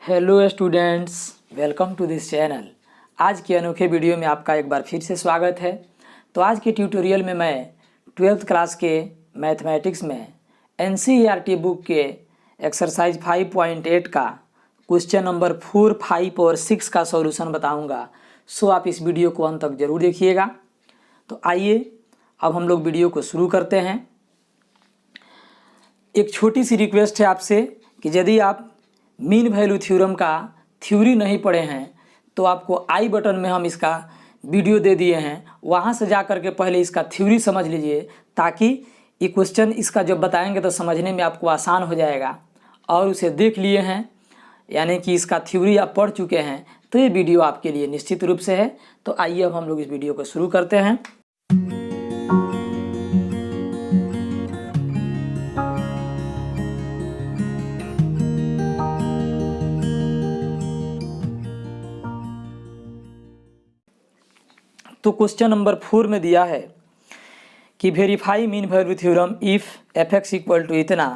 Hello students, welcome to this channel. आज के अनोखे वीडियो में आपका एक बार फिर से स्वागत है। तो आज के ट्यूटोरियल में मैं 12th क्लास के मैथमेटिक्स में NCERT बुक के एक्सरसाइज 5.8 का क्वेश्चन नंबर 4, 5 और 6 का सॉल्यूशन बताऊंगा। सो आप इस वीडियो को अंत तक ज़रूर देखिएगा। तो आइए अब हम लोग वीडियो को शुरू करते हैं। एक छोटी सी रिक्वेस्ट है आपसे कि यदि आप मीन वैल्यू थ्योरम का थ्योरी नहीं पढ़े हैं तो आपको आई बटन में हम इसका वीडियो दे दिए हैं, वहाँ से जा कर के पहले इसका थ्योरी समझ लीजिए, ताकि ये क्वेश्चन इसका जब बताएंगे तो समझने में आपको आसान हो जाएगा। और उसे देख लिए हैं यानी कि इसका थ्योरी आप पढ़ चुके हैं तो ये वीडियो आपके लिए निश्चित रूप से है। तो आइए अब हम लोग इस वीडियो को शुरू करते हैं। तो क्वेश्चन नंबर 4 में दिया है कि verify mean value theorem if f(x) equal to इतना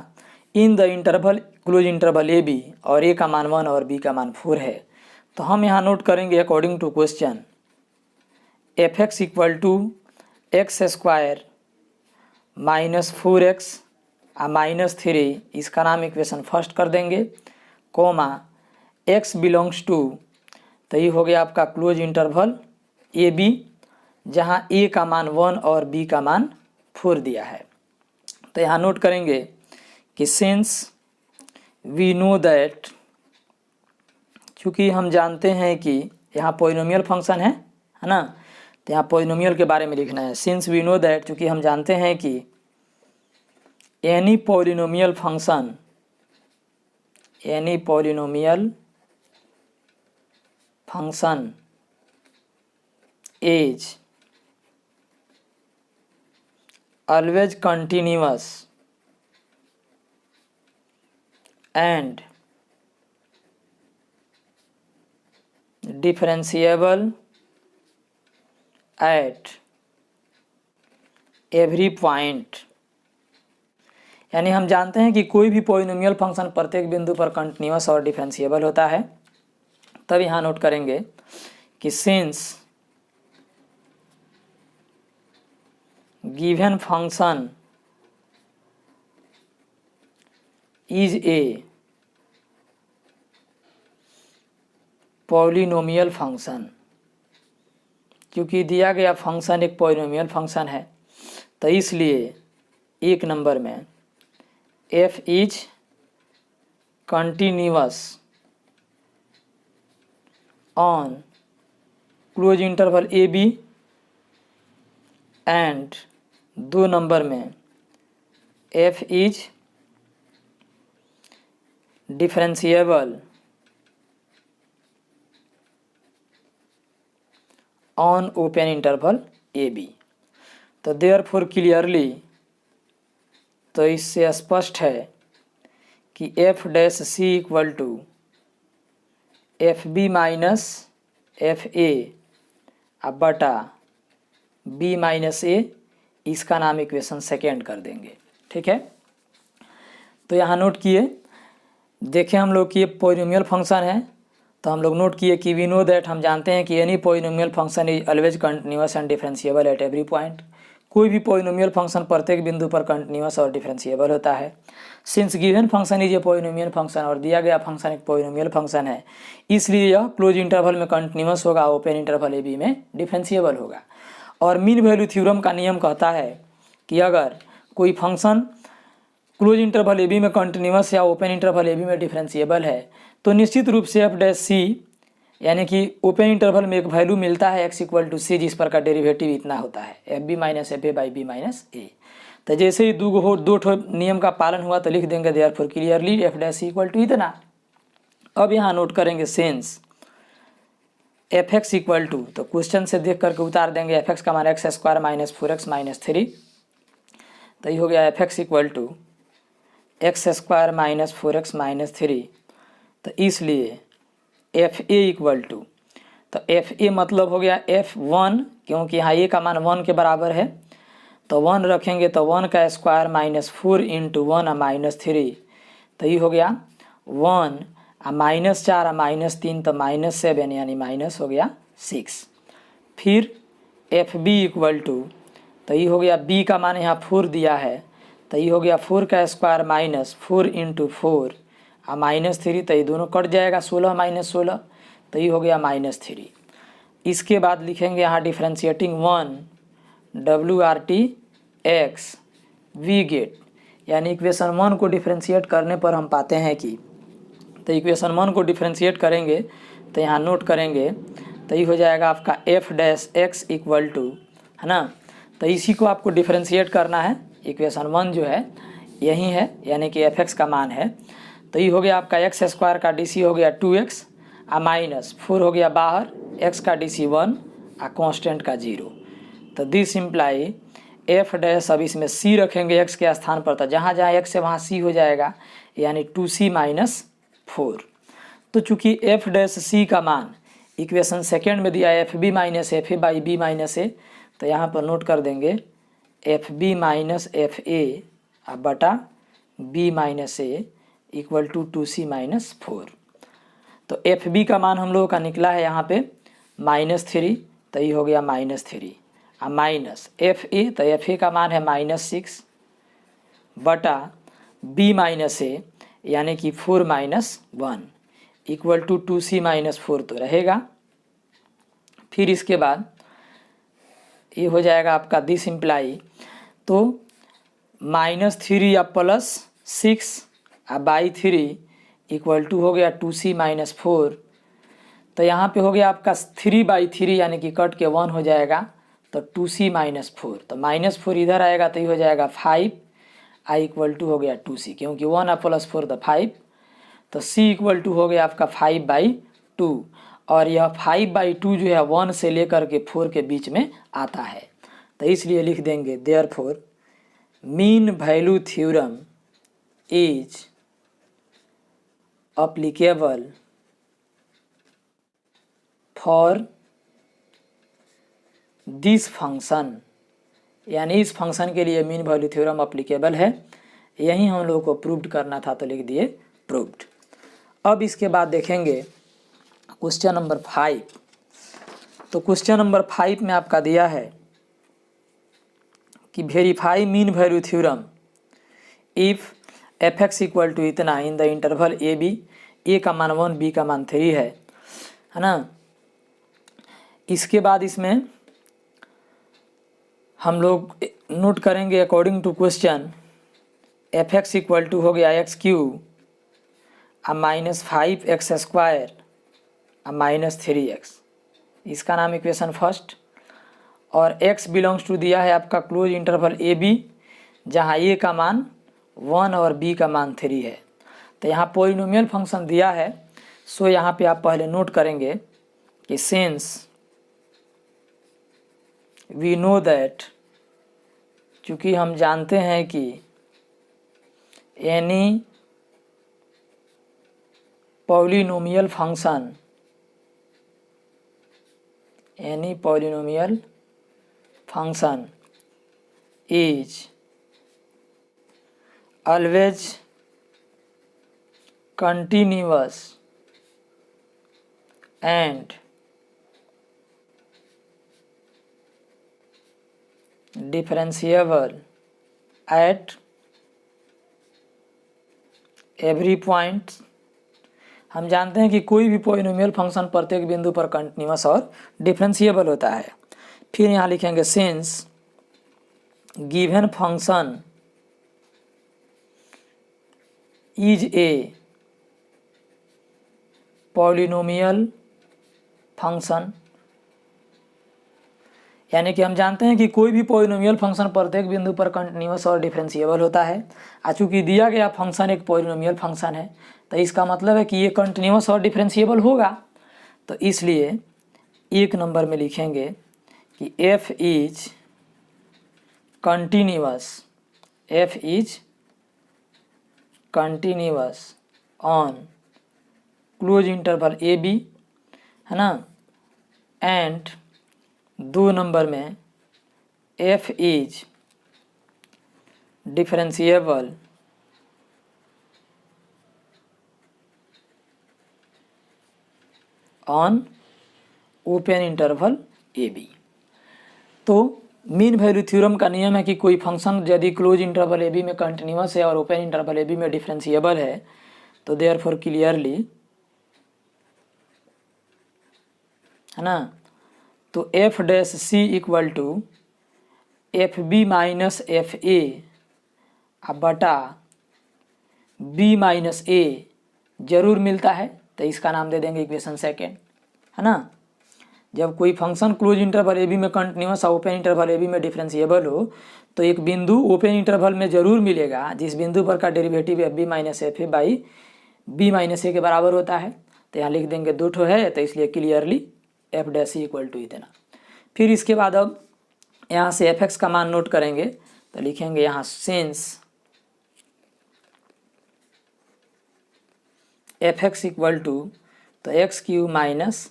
in the interval close interval A B और a का मान 1 और b का मान 4 है। तो हम यहाँ नोट करेंगे according to question f(x) equal to x square minus 4x minus 3, इसका नाम इक्वेशन फर्स्ट कर देंगे, कोमा x बिलोंग्स टू, तो ये हो गया आपका क्लोज इंटरवल ए बी, जहाँ a का मान 1 और b का मान 4 दिया है। तो यहाँ नोट करेंगे कि सिंस वी नो दैट, चूँकि हम जानते हैं कि यहाँ पॉलिनोमियल फंक्शन है ना, तो यहाँ पॉलिनोमियल के बारे में लिखना है। सिंस वी नो दैट, चूँकि हम जानते हैं कि any polynomial function is always continuous and differentiable at every point, यानी हम जानते हैं कि कोई भी पॉलिनोमियल फंक्शन प्रत्येक बिंदु पर कंटिन्यूअस और डिफरेंशिएबल होता है। तब यहाँ नोट करेंगे कि since given function is a polynomial function, क्योंकि दिया गया फंक्शन एक पॉलिनोमियल फंक्शन है तो इसलिए एक नंबर में f is continuous on close interval A b and 2 number में f is differentiable on open interval A b. तो देयरफॉर क्लियरली, तो इससे स्पष्ट है कि f dash c equal to F B minus F A बटा b minus ए, इसका नाम इक्वेशन सेकेंड कर देंगे। ठीक है, तो यहाँ नोट किए, देखें हम लोग कि ये पॉलिनोमियल फंक्शन है तो हम लोग नोट किए कि वी नो दैट, हम जानते हैं कि any polynomial function is always continuous and differentiable at every point, कोई भी पॉलिनोमियल फंक्शन प्रत्येक बिंदु पर कंटिन्यूअस और डिफरेंशिएबल होता है। Since given function is a polynomial function, और दिया गया फंक्शन एक पॉलिनोमियल फंक्शन है, इसलिए यह क्लोज इंटरवल में कंटिन्यूअस होगा, ओपन इंटरवल ए बी में डिफरेंशिएबल होगा। और मीन वैल्यू थ्योरम का नियम कहता है कि अगर कोई फंक्शन क्लोज इंटरवल ए बी में कंटिन्यूअस या ओपन इंटरवल ए बी में डिफरेंशिएबल है तो निश्चित रूप से एफ डैश सी, यानी कि ओपन इंटरवल में एक वैल्यू मिलता है x इक्वल टू सी, जिस पर का डेरिवेटिव इतना होता है F B minus F A by B minus A. तो जैसे ही दो ठो नियम का पालन हुआ तो लिख देंगे therefore clearly F dash C equal to इतना। अब यहाँ नोट करेंगे since f x equal to, तो क्वेश्चन से देख करके उतार देंगे एफ एक्स का मान x square minus 4x minus 3, तो ये हो गया f x equal to x square minus 4x minus 3। तो इसलिए एफ ए इक्वल टू, तो एफ ए मतलब हो गया F1, क्योंकि यहाँ ए का मान 1 के बराबर है तो 1 रखेंगे तो 1 का स्क्वायर माइनस 4 इंटू 1 माइनस 3, तो ये हो गया 1 -4 -3 तो -7 यानी माइनस हो गया 6। फिर एफ बी इक्वल टू, तो ये हो गया b का मान यहाँ 4 दिया है, तो ये हो गया 4 का स्क्वायर माइनस 4 इंटू 4 -3, तो ये दोनों कट जाएगा 16 -16, तो ये हो गया -3। इसके बाद लिखेंगे यहाँ differentiating 1 WRT x we get, यानी इक्वेशन 1 को डिफ्रेंशिएट करने पर हम पाते हैं कि, तो इक्वेशन 1 को डिफ्रेंशिएट करेंगे तो यहाँ नोट करेंगे, तो ये हो जाएगा आपका f dash x equal to, है ना, तो इसी को आपको डिफ्रेंशिएट करना है। इक्वेशन 1 जो है यही है, यानी कि fx का मान है, तो ये हो गया आपका x स्क्वायर का डी हो गया 2x माइनस 4 हो गया बाहर, x का डी 1 कांस्टेंट का 0, तो दिस इम्प्लाई f डैश, अब इसमें c रखेंगे x के स्थान पर, तो जहाँ जहाँ x है वहाँ c हो जाएगा, यानी 2c माइनस 4। तो चूँकि f डैश c का मान इक्वेशन सेकेंड में दिया है F B minus F A by B minus A, तो यहाँ पर नोट कर देंगे F B minus F A बटा B minus A equal to 2c minus 4। तो एफ बी का मान हम लोगों का निकला है यहाँ पे -3, तो ये हो गया -3 माइनस एफ ए, तो एफ ए का मान है -6 बटा बी माइनस ए यानी कि 4 - 1 इक्वल टू 2c माइनस 4 तो रहेगा। फिर इसके बाद ये हो जाएगा आपका दिस इम्प्लाई, तो -3 या +6 बाई 3 इक्वल टू हो गया 2c माइनस 4, तो यहाँ पे हो गया आपका 3/3 यानी कि कट के 1 हो जाएगा, तो 2c माइनस 4, तो -4 इधर आएगा तो ये हो जाएगा 5 आई इक्वल टू हो गया 2c, क्योंकि 1 + 4 तो 5, तो c इक्वल टू हो गया आपका 5/2, और यह 5/2 जो है 1 से लेकर के 4 के बीच में आता है, तो इसलिए लिख देंगे therefore mean value theorem is applicable for this function, यानी इस फंक्शन के लिए मीन वैल्यू थ्योरम अप्लीकेबल है। यही हम लोगों को प्रूव्ड करना था, तो लिख दिए प्रूव्ड। अब इसके बाद देखेंगे क्वेश्चन नंबर 5। तो क्वेश्चन नंबर 5 में आपका दिया है कि verify mean value theorem if F x equal to इतना in the interval A B, A का मान 1 बी का मान 3 है ना। इसके बाद इसमें हम लोग नोट करेंगे according to question f x equal to हो गया x³ -5x² -3x, इसका नाम इक्वेशन फर्स्ट। और x बिलोंग्स टू दिया है आपका क्लोज इंटरवल ए बी, जहाँ a का मान 1 और b का मान 3 है। तो यहाँ पॉलिनोमियल फंक्शन दिया है, सो यहाँ पे आप पहले नोट करेंगे कि सिंस वी नो दैट, चूँकि हम जानते हैं कि any polynomial function is always continuous and differentiable at every point. हम जानते हैं कि कोई भी पॉलिनोमियल फंक्शन प्रत्येक बिंदु पर कंटिन्यूअस और डिफरेंशिएबल होता है। फिर यहाँ लिखेंगे since given function is a polynomial function, यानी कि हम जानते हैं कि कोई भी पॉलिनोमियल फंक्शन प्रत्येक बिंदु पर कंटिन्यूअस और डिफरेंशिएबल होता है। चूँकि दिया गया फंक्शन एक पॉलिनोमियल फंक्शन है, तो इसका मतलब है कि ये कंटिन्यूअस और डिफरेंशिएबल होगा। तो इसलिए एक नंबर में लिखेंगे कि f is continuous on close interval A b, है ना। एंड 2 नंबर में f is differentiable on open interval A b. तो मीन वैल्यू थ्योरम का नियम है कि कोई फंक्शन यदि क्लोज इंटरवल ए बी में कंटिन्यूस है और ओपन इंटरवल ए बी में डिफरेंशिएबल है तो देयरफॉर क्लियरली, है ना, तो f dash C equal to F B minus F A बटा बी माइनस ए जरूर मिलता है। तो इसका नाम दे देंगे इक्वेशन सेकेंड, है ना। जब कोई फंक्शन क्लोज इंटरवल ए बी में कंटिन्यूस और ओपन इंटरवल ए बी में डिफरेंशिएबल हो तो एक बिंदु ओपन इंटरवल में जरूर मिलेगा जिस बिंदु पर का derivative F B minus F A by B minus A के बराबर होता है। तो यहाँ लिख देंगे दो ठो है तो इसलिए clearly F dash equal to इतना। फिर इसके बाद अब यहाँ से एफ एक्स का मान नोट करेंगे तो लिखेंगे यहाँ since F x equal to तो x cube minus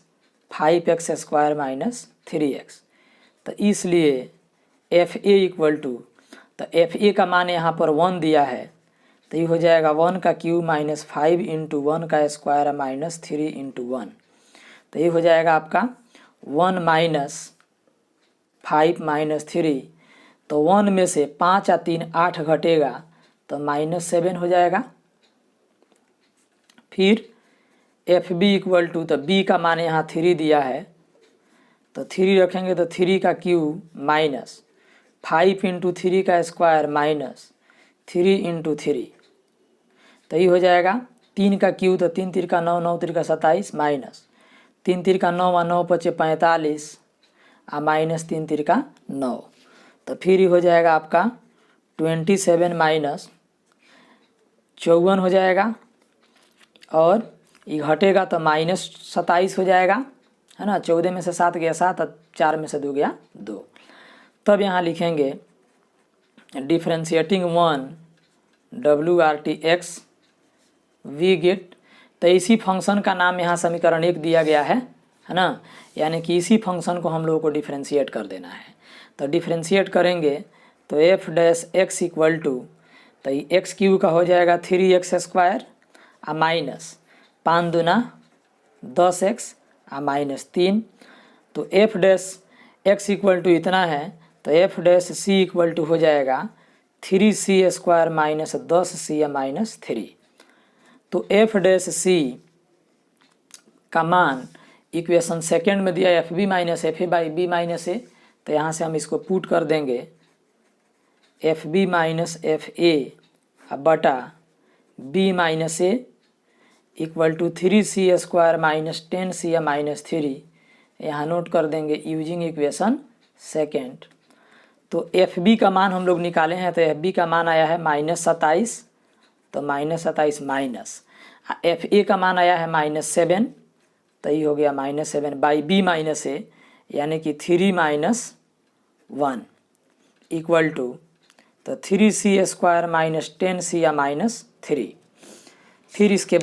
5x square minus 3x, तो इसलिए एफ ए इक्वल टू तो एफ ए का मान यहाँ पर 1 दिया है तो ये हो जाएगा 1 का क्यूब माइनस 5 इंटू 1 का स्क्वायर माइनस 3 इंटू 1। तो ये हो जाएगा आपका 1 माइनस 5 माइनस 3, तो 1 में से 5 या 3 8 घटेगा तो माइनस 7 हो जाएगा। फिर एफ बी इक्वल टू तो बी का मान यहाँ 3 दिया है तो 3 रखेंगे तो 3 का क्यूब माइनस 5 इंटू 3 का स्क्वायर माइनस 3 इंटू 3, तो ये हो जाएगा 3 का क्यूब तो 3 3 का 9 9 3 का 27 माइनस 3 3 का 9 9 5 45 माइनस 3 3 का 9, तो फिर ये हो जाएगा आपका 27 माइनस 54 हो जाएगा और ये घटेगा तो माइनस 27 हो जाएगा, है ना। 14 में से 7 गया 7 और 4 में से 2 गया 2। तब यहाँ लिखेंगे डिफ्रेंशिएटिंग 1 डब्ल्यू r t x we get, तो इसी फंक्शन का नाम यहाँ समीकरण 1 दिया गया है ना। यानी कि इसी फंक्शन को हम लोगों को डिफ्रेंशिएट कर देना है। तो डिफ्रेंशिएट करेंगे तो f dash x equal to तो एक्स क्यू का हो जाएगा 3x स्क्वायर माइनस 5 दूना 10x माइनस 3, तो f dash x equal to इतना है तो f dash C equal to हो जाएगा 3c square minus 10c minus 3। तो एफ डैश सी का मान इक्वेशन सेकेंड में दिया F B minus F A by B minus A, तो यहाँ से हम इसको पुट कर देंगे F B minus F A बटा B minus A equal to 3c square minus 10c minus 3, यहाँ नोट कर देंगे यूजिंग इक्वेशन सेकेंड। तो एफ बी का मान हम लोग निकाले हैं तो एफ बी का मान आया है माइनस 27, तो माइनस 27 माइनस एफ ए का मान आया है माइनस 7, तो ये हो गया माइनस 7 बाई बी माइनस ए यानी कि 3 माइनस 1 इक्वल टू तो 3c square minus 10c minus 3। फिर इसके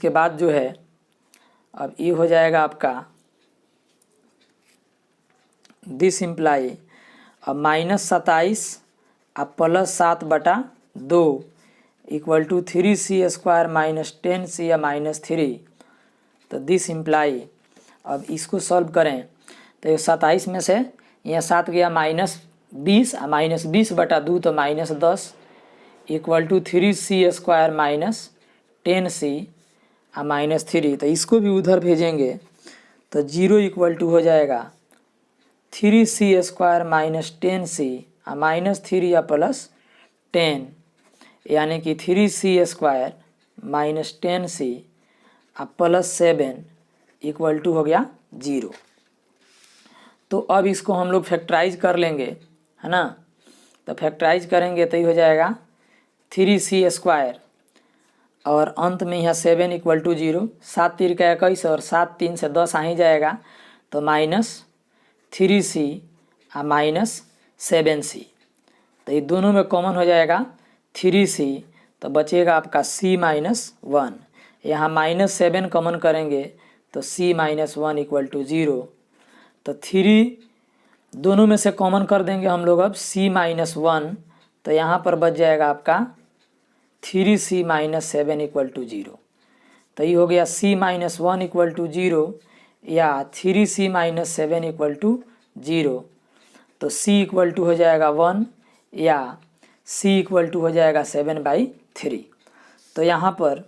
बाद जो है अब ये हो जाएगा आपका दिस इम्प्लाई अब माइनस 27 अब प्लस 7 बटा 2 equal to 3c square minus 10c minus 3, तो दिस इम्प्लाई अब इसको सॉल्व करें तो ये 27 में से यहाँ 7 गया माइनस 20 माइनस 20 बटा 2 तो minus 10 equal to 3c square minus 10c minus 3, तो इसको भी उधर भेजेंगे तो 0 इक्वल टू हो जाएगा 3c square minus 10c minus 3 या प्लस 10 यानी कि 3c square minus 10c plus 7 equal to हो गया 0। तो अब इसको हम लोग फैक्टराइज कर लेंगे, है ना। तो फैक्टराइज करेंगे तो ये हो जाएगा 3c स्क्वायर और अंत में यहाँ 7 इक्वल टू 0, 7 3 का 21 और 7 3 से 10 आ ही जाएगा तो माइनस 3c माइनस 7c, तो ये दोनों में कॉमन हो जाएगा 3c, तो बचेगा आपका c माइनस 1, यहाँ माइनस 7 कॉमन करेंगे तो c माइनस 1 इक्वल टू 0, तो 3 दोनों में से कॉमन कर देंगे हम लोग अब c माइनस 1, तो यहाँ पर बच जाएगा आपका 3c माइनस 7 इक्वल टू 0। तो ये हो गया c माइनस 1 इक्वल टू 0 या 3c माइनस 7 इक्वल टू 0। तो c इक्वल टू हो जाएगा 1 या c इक्वल टू हो जाएगा 7/3। तो यहाँ पर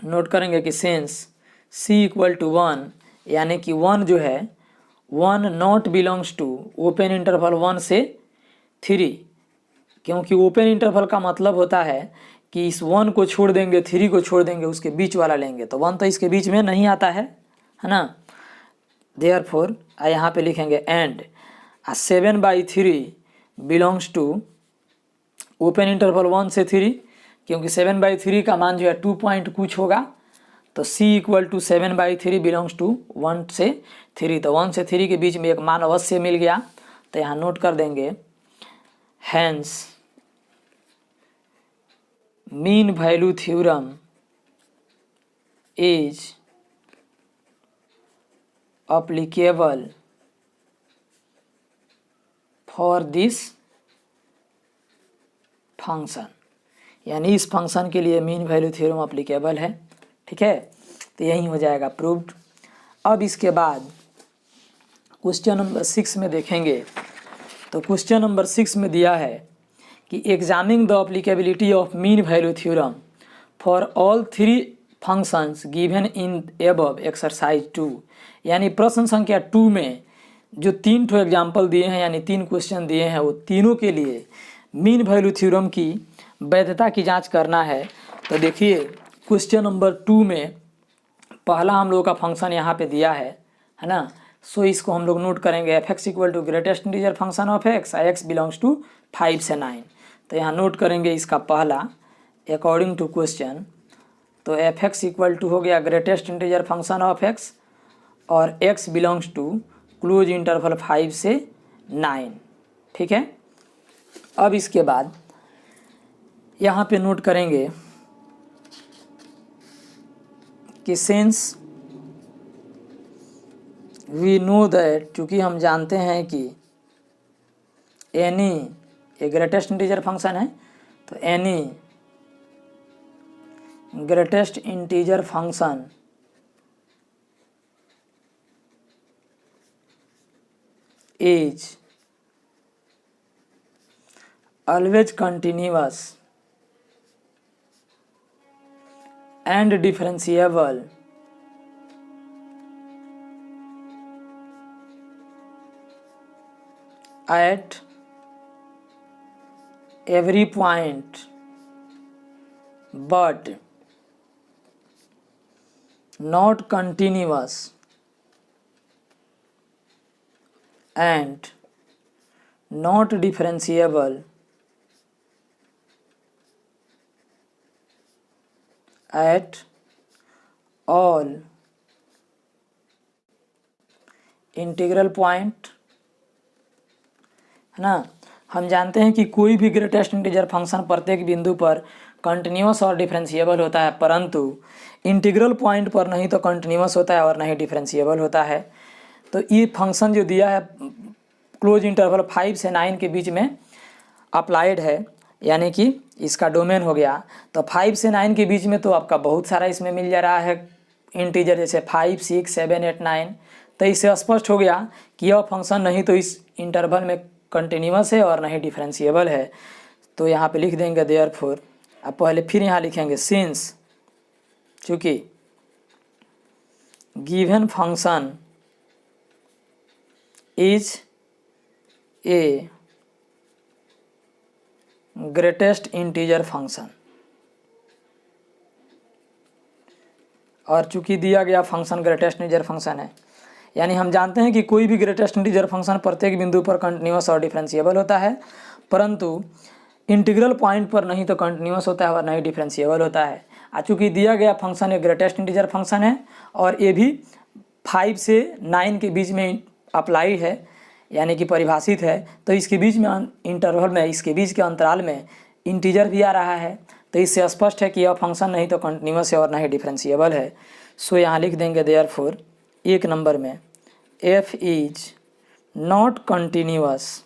नोट करेंगे कि सेंस c इक्वल टू 1 यानी कि 1 जो है 1 not belongs to open interval 1 से 3, क्योंकि ओपन इंटरवल का मतलब होता है कि इस 1 को छोड़ देंगे 3 को छोड़ देंगे उसके बीच वाला लेंगे, तो 1 तो इसके बीच में नहीं आता है ना। देयरफॉर यहाँ पे लिखेंगे and 7/3 belongs to open interval 1 से 3, क्योंकि 7/3 का मान जो है 2 पॉइंट कुछ होगा। तो c equal to 7/3 belongs to 1 से 3, तो 1 से 3 के बीच में एक मान अवश्य मिल गया। तो यहाँ नोट कर देंगे hence mean value theorem is applicable for this function, यानी इस फंक्शन के लिए मीन वैल्यू थ्योरम अप्लीकेबल है। ठीक है, तो यही हो जाएगा प्रूव्ड। अब इसके बाद क्वेश्चन नंबर 6 में देखेंगे। तो क्वेश्चन नंबर 6 में दिया है कि examine the applicability of mean value theorem for all 3 functions given in above exercise 2, यानी प्रश्न संख्या 2 में जो 3 ठो एग्जाम्पल दिए हैं यानी 3 क्वेश्चन दिए हैं, वो तीनों के लिए मीन वैल्यू थ्योरम की वैधता की जांच करना है। तो देखिए क्वेश्चन नंबर 2 में पहला हम लोगों का फंक्शन यहाँ पे दिया है ना। सो इसको हम लोग नोट करेंगे F x equal to greatest integer function of X, X belongs to 5 से 9। तो यहाँ नोट करेंगे इसका पहला अकॉर्डिंग टू क्वेश्चन। तो एफ एक्स इक्वल टू हो गया greatest integer function of X और x belongs to close interval 5 से 9। ठीक है, अब इसके बाद यहाँ पे नोट करेंगे कि सिंस वी नो दैट, चूँकि हम जानते हैं कि any a greatest integer function है, तो any greatest integer function is always continuous and differentiable at every point but not continuous and not differentiable at all integral point, है ना। हम जानते हैं कि कोई भी ग्रेटेस्ट इंटीजर फंक्शन प्रत्येक बिंदु पर कंटिन्यूअस और डिफरेंशिएबल होता है, परंतु इंटीग्रल पॉइंट पर नहीं तो कंटिन्यूअस होता है और नहीं डिफरेंशिएबल होता है। तो ये फंक्शन जो दिया है क्लोज इंटरवल 5 से 9 के बीच में अप्लाइड है, यानी कि इसका डोमेन हो गया। तो 5 से 9 के बीच में तो आपका बहुत सारा इसमें मिल जा रहा है इंटीजर, जैसे 5, 6, 7, 8, 9। तो इससे स्पष्ट हो गया कि यह फंक्शन नहीं तो इस इंटरवल में कंटिन्यूअस है और नहीं डिफरेंशिएबल है। तो यहाँ पे लिख देंगे देयरफॉर, अब पहले फिर यहाँ लिखेंगे सिंस, चूँकि given function is a greatest integer function, और चूंकि दिया गया फंक्शन ग्रेटेस्ट इंटीजर फंक्शन है, यानी हम जानते हैं कि कोई भी ग्रेटेस्ट इंटीजर फंक्शन प्रत्येक बिंदु पर कंटिन्यूअस और डिफरेंशिएबल होता है, परंतु इंटीग्रल पॉइंट पर नहीं तो कंटिन्यूअस होता है और नहीं डिफरेंशिएबल होता है। चूँकि दिया गया फंक्शन एक ग्रेटेस्ट इंटीजर फंक्शन है और ये भी 5 से 9 के बीच में अप्लाई है, यानी कि परिभाषित है, तो इसके बीच में इंटरवल में, इसके बीच के अंतराल में इंटीजर भी आ रहा है। तो इससे स्पष्ट है कि यह फंक्शन नहीं तो कंटिन्यूअस है और नहीं डिफरेंशिएबल है। सो यहाँ लिख देंगे देयरफॉर 1 नंबर में f is not continuous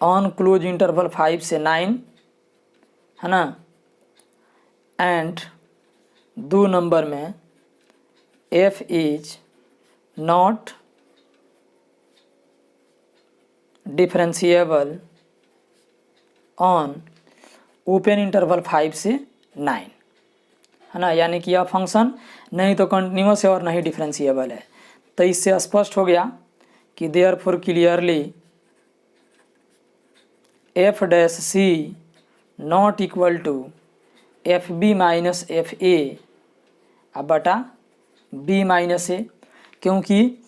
on close interval 5 से 9, है ना, एंड 2 नंबर में f is not differentiable on open interval 5 से 9, है ना। यानी कि यह फंक्शन नहीं तो कंटिन्यूस है और नहीं डिफरेंशिएबल है। तो इससे स्पष्ट हो गया कि therefore clearly F dash c not equal to F B minus F A बटा बी माइनस ए, क्योंकि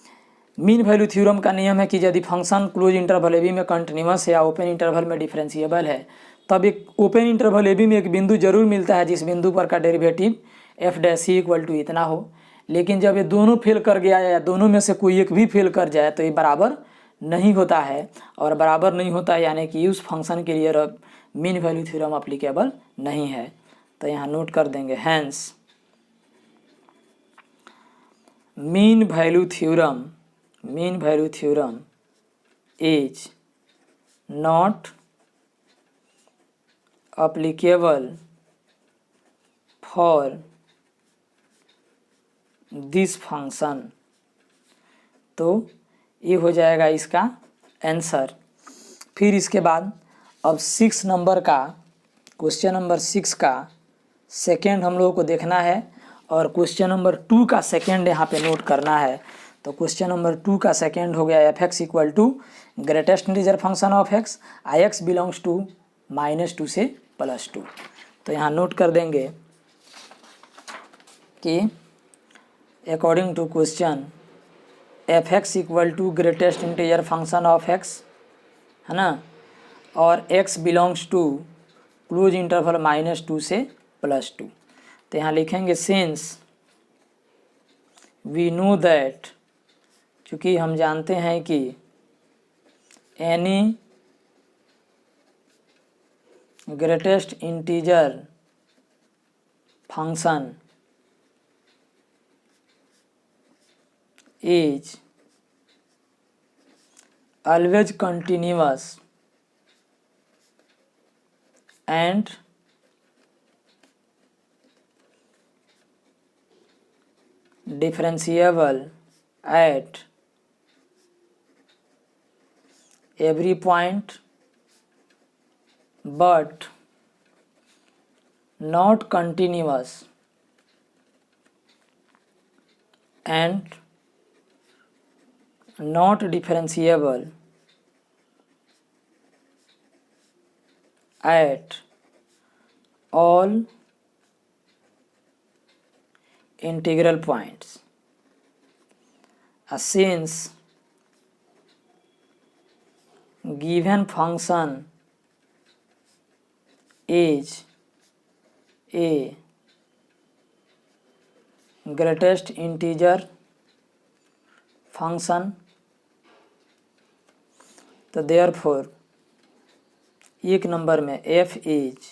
मीन वैल्यू थ्योरम का नियम है कि यदि फंक्शन क्लोज इंटरवल ए बी में कंटिन्यूस है या ओपन इंटरवल में डिफरेंशिएबल है, तब एक ओपन इंटरवल ए बी में एक बिंदु जरूर मिलता है जिस बिंदु पर का derivative f dash C equal to इतना हो। लेकिन जब ये दोनों फेल कर गया या दोनों में से कोई एक भी फेल कर जाए तो ये बराबर नहीं होता है, और बराबर नहीं होता है यानी कि उस फंक्शन के लिए मीन वैल्यू थ्योरम अप्लीकेबल नहीं है। तो यहाँ नोट कर देंगे, hence mean value theorem is not applicable for this function. तो ये हो जाएगा इसका आंसर। फिर इसके बाद अब 6 नंबर का क्वेश्चन नंबर 6 का सेकेंड हम लोगों को देखना है और क्वेश्चन नंबर 2 का सेकेंड यहाँ पे नोट करना है। तो क्वेश्चन नंबर 2 का सेकेंड हो गया f x equal to greatest integer function of x I x belongs to -2 से +2। तो यहाँ नोट कर देंगे कि according to question f x equal to greatest integer function of x, है ना, और x belongs to close interval -2 से +2। तो यहाँ लिखेंगे सिंस वी नो दैट, चूँकि हम जानते हैं कि any greatest integer function is always continuous and differentiable at every point but not continuous and not differentiable at all integral points. Since given function is a greatest integer function, तो therefore एक number में f is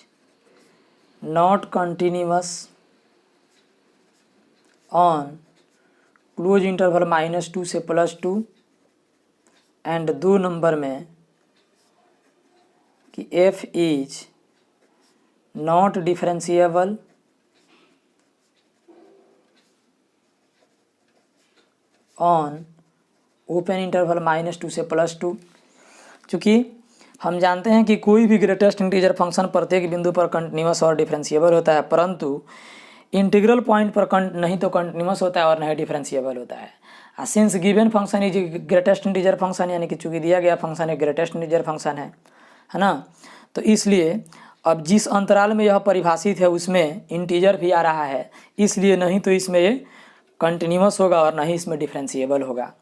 not continuous on close interval -2 से +2, and 2 number में कि f is not differentiable on open interval -2 से +2। चूँकि हम जानते हैं कि कोई भी ग्रेटेस्ट इंटीजर फंक्शन प्रत्येक बिंदु पर कंटिन्यूअस और डिफरेंशिएबल होता है, परंतु इंटीग्रल पॉइंट पर नहीं तो कंटिन्यूअस होता है और नहीं डिफरेंशिएबल होता है। Since given function is greatest integer function, यानी कि चूँकि दिया गया फंक्शन एक ग्रेटेस्ट इंटीजर फंक्शन है ना, तो इसलिए अब जिस अंतराल में यह परिभाषित है उसमें इंटीजर भी आ रहा है, इसलिए नहीं तो इसमें ये कंटिन्यूअस होगा और नहीं इसमें डिफरेंशिएबल होगा।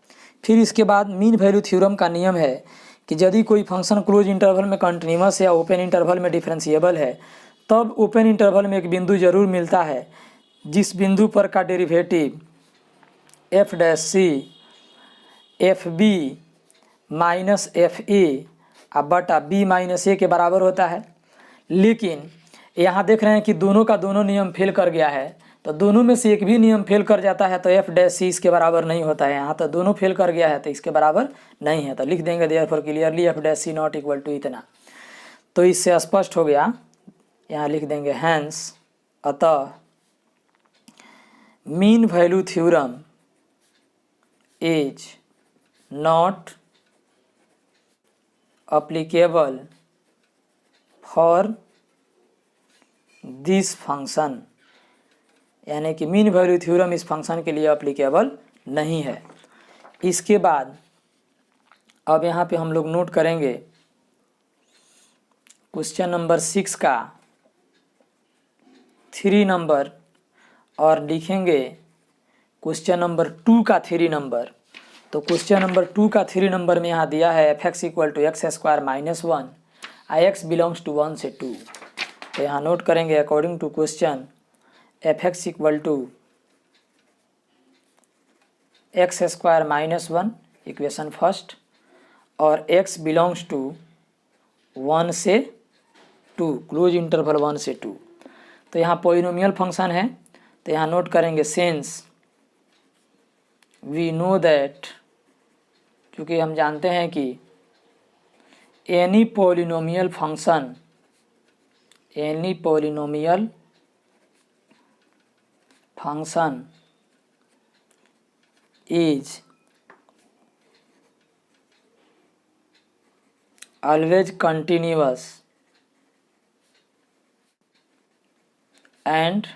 फिर इसके बाद मीन वैल्यू थ्योरम का नियम है कि यदि कोई फंक्शन क्लोज इंटरवल में कंटिन्यूअस या ओपन इंटरवल में डिफरेंशिएबल है, तब ओपन इंटरवल में एक बिंदु जरूर मिलता है जिस बिंदु पर का derivative f dash c f B minus F A बटा बी माइनस ए के बराबर होता है। लेकिन यहाँ देख रहे हैं कि दोनों का दोनों नियम फेल कर गया है, तो दोनों में से एक भी नियम फेल कर जाता है तो एफ डैश सी इसके बराबर नहीं होता है। यहाँ तो दोनों फेल कर गया है तो इसके बराबर नहीं है, तो लिख देंगे therefore clearly F dash c not equal to इतना। तो इससे स्पष्ट हो गया, यहाँ लिख देंगे हैंस अतः mean value theorem is not applicable for this function, यानी कि मीन वैल्यू थ्योरम इस फंक्शन के लिए अप्लीकेबल नहीं है। इसके बाद अब यहाँ पे हम लोग नोट करेंगे क्वेश्चन नंबर 6 का 3 नंबर और लिखेंगे क्वेश्चन नंबर 2 का 3 नंबर। तो क्वेश्चन नंबर 2 का 3 नंबर में यहाँ दिया है f x equal to x square minus 1 I x belongs to 1 से 2। तो यहाँ नोट करेंगे according to question f x equal to x square minus 1 equation first और x बिलोंग्स टू 1 से 2 क्लोज इंटरवल 1 से 2। तो यहाँ पॉलिनोमियल फंक्शन है, तो यहाँ नोट करेंगे सिंस वी नो दैट, क्योंकि हम जानते हैं कि any polynomial function is always continuous and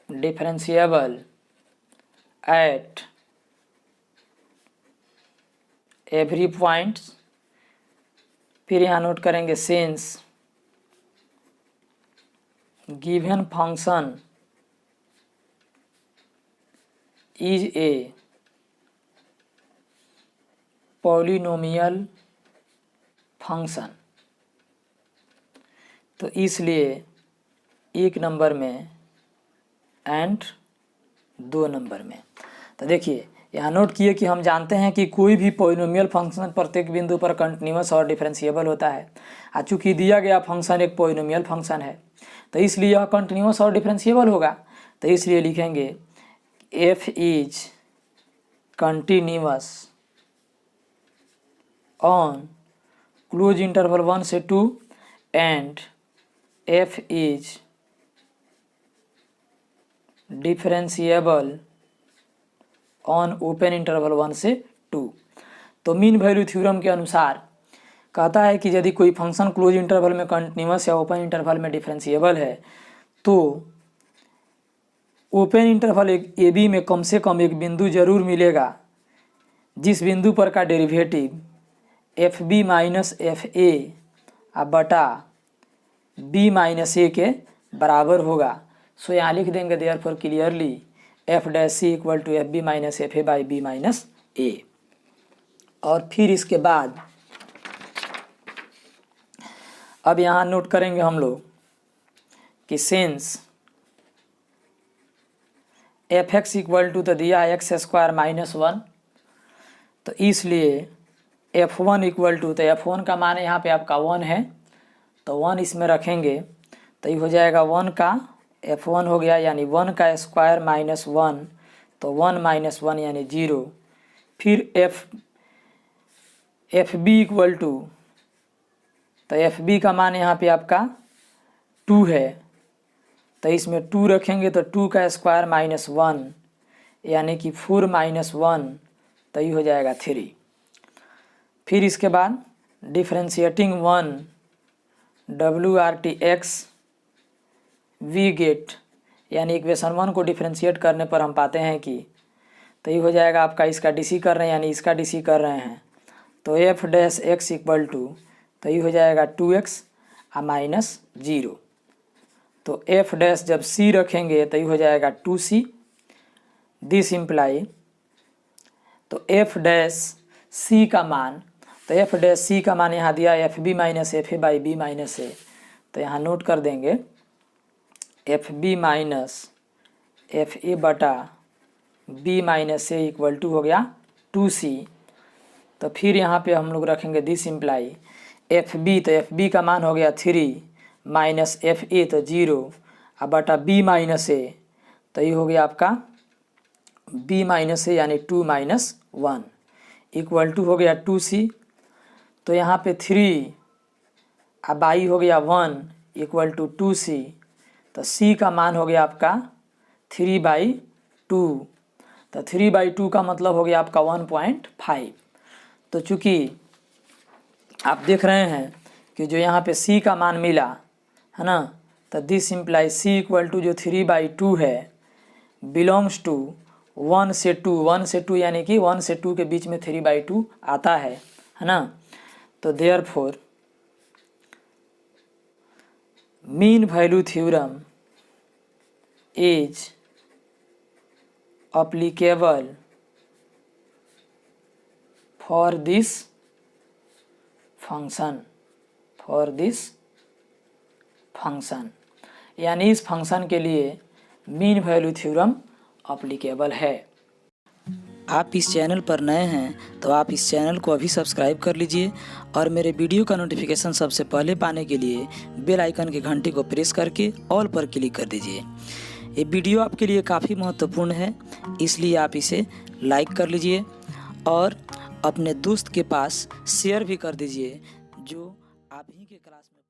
differentiable at every point। फिर यहाँ नोट करेंगे since given function is a polynomial function, तो इसलिए 1 नंबर में एंड 2 नंबर में। तो देखिए यहाँ नोट किए कि हम जानते हैं कि कोई भी पॉलिनोमियल फंक्शन प्रत्येक बिंदु पर कंटिन्यूअस और डिफरेंशिएबल होता है। चूँकि दिया गया फंक्शन एक पॉलिनोमियल फंक्शन है तो इसलिए यह कंटिन्यूअस और डिफरेंशिएबल होगा। तो इसलिए लिखेंगे F is continuous on close interval 1 से 2 and f is differentiable on open interval 1 से 2। तो मीन वैल्यू थ्योरम के अनुसार कहता है कि यदि कोई फंक्शन क्लोज इंटरवल में कंटिन्यूअस या ओपन इंटरवल में डिफरेंशिएबल है तो ओपन इंटरवल ए बी में कम से कम एक बिंदु जरूर मिलेगा जिस बिंदु पर का derivative F B minus F A बटा बी माइनस ए के बराबर होगा। सो यहाँ लिख देंगे therefore clearly F dash C equal to F B minus F A by B minus A. और फिर इसके बाद अब यहाँ नोट करेंगे हम लोग कि since F x equal to तो दिया एक्स स्क्वायर माइनस 1, तो इसलिए f1 इक्वल टू, तो f1 का मान यहाँ पे आपका 1 है तो 1 इसमें रखेंगे तो ये हो जाएगा 1 का f1 हो गया यानी 1 का स्क्वायर माइनस 1, तो 1 माइनस 1 यानी 0। फिर एफ बी इक्वल टू, तो एफ बी का मान यहाँ पे आपका 2 है तो इसमें 2 रखेंगे तो 2 का स्क्वायर माइनस 1 यानी कि 4 माइनस 1, तो ये हो जाएगा 3। फिर इसके बाद डिफरेंशिएटिंग 1 डब्ल्यू r t x we get, यानी इक्वेशन 1 को डिफरेंशिएट करने पर हम पाते हैं कि तो ये हो जाएगा आपका इसका डीसी कर रहे हैं यानी इसका डीसी कर रहे हैं तो f dash x equal to, तो ये हो जाएगा 2x माइनस 0। तो एफ डैश जब सी रखेंगे तो ये हो जाएगा 2c। दिस इम्प्लाई, तो एफ डैश सी का मान, तो एफ डैश सी का मान यहाँ दिया F B minus F A by B minus A, तो यहाँ नोट कर देंगे F B minus F A बटा B minus A equal to हो गया 2c। तो फिर यहाँ पे हम लोग रखेंगे दिस इम्प्लाई एफ बी, तो एफ बी का मान हो गया 3 माइनस एफ ए तो 0 बटा बी माइनस ए, तो ये हो गया आपका बी माइनस ए यानी 2 माइनस 1 इक्वल टू हो गया 2c। तो यहाँ पे 3 बाई हो गया 1 इक्वल टू 2c, तो c का मान हो गया आपका 3/2, तो 3/2 का मतलब हो गया आपका 1.5। तो चूँकि आप देख रहे हैं कि जो यहाँ पे c का मान मिला है ना, तो this imply c equal to जो 3/2 है बिलोंग्स टू 1 से 2, 1 से 2 यानी कि 1 से 2 के बीच में 3/2 आता है ना। तो therefore mean value theorem is applicable for this function, यानी इस फंक्शन के लिए मीन वैल्यू थ्योरम अप्लीकेबल है। आप इस चैनल पर नए हैं तो आप इस चैनल को अभी सब्सक्राइब कर लीजिए और मेरे वीडियो का नोटिफिकेशन सबसे पहले पाने के लिए बेल आइकन की घंटी को प्रेस करके ऑल पर क्लिक कर दीजिए। ये वीडियो आपके लिए काफ़ी महत्वपूर्ण है, इसलिए आप इसे लाइक कर लीजिए और अपने दोस्त के पास शेयर भी कर दीजिए जो आप ही के क्लास में